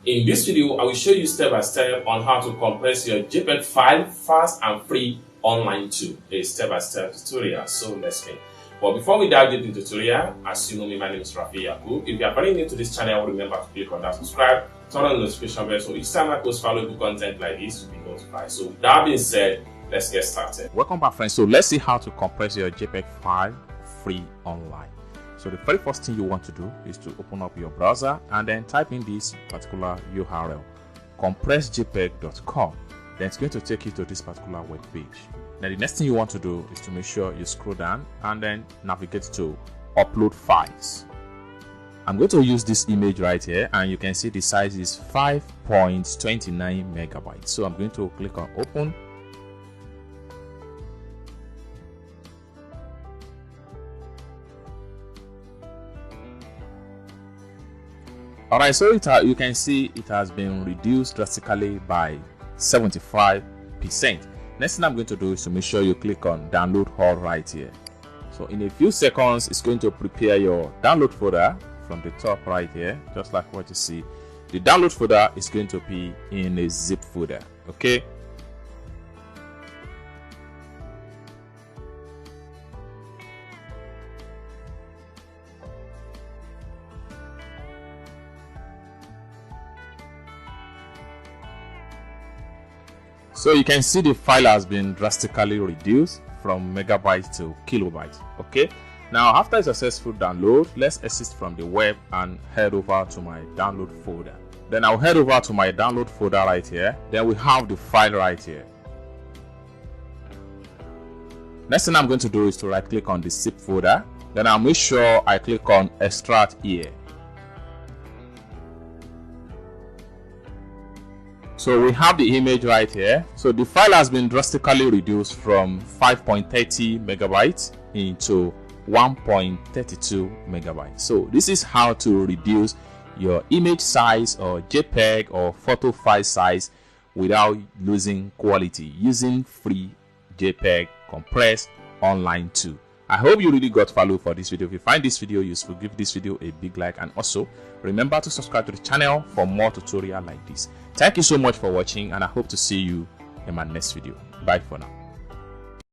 In this video, I will show you step by step on how to compress your JPEG file fast and free online too. A step-by-step tutorial, so let's begin. But before we dive deep into the tutorial, as you know me, my name is Rafi Yakub. If you are very new to this channel, remember to click on that subscribe, turn on the notification bell so each time I post valuable content like this, you'll be notified. So with that being said, let's get started. Welcome back, friends. So let's see how to compress your JPEG file free online. So the very first thing you want to do is to open up your browser and then type in this particular URL, compressjpeg.com. Then it's going to take you to this particular web page. Now the next thing you want to do is to make sure you scroll down and then navigate to upload files. I'm going to use this image right here, and you can see the size is 5.29 megabytes. So I'm going to click on open. Alright, so you can see it has been reduced drastically by 75%. Next thing I'm going to do is to make sure you click on download all right here. So in a few seconds, it's going to prepare your download folder from the top right here, just like what you see. The download folder is going to be in a zip folder, okay? So you can see the file has been drastically reduced from megabytes to kilobytes. Okay, now after a successful download, let's exit from the web and head over to my download folder. Then I'll head over to my download folder right here. Then we have the file right here. Next thing I'm going to do is to right click on the zip folder. Then I'll make sure I click on extract here. So we have the image right here. So the file has been drastically reduced from 5.30 megabytes into 1.32 megabytes. So this is how to reduce your image size or JPEG or photo file size without losing quality using free JPEG compressed online too. I hope you really got value for this video. If you find this video useful, give this video a big like, and also remember to subscribe to the channel for more tutorials like this. Thank you so much for watching, and I hope to see you in my next video. Bye for now.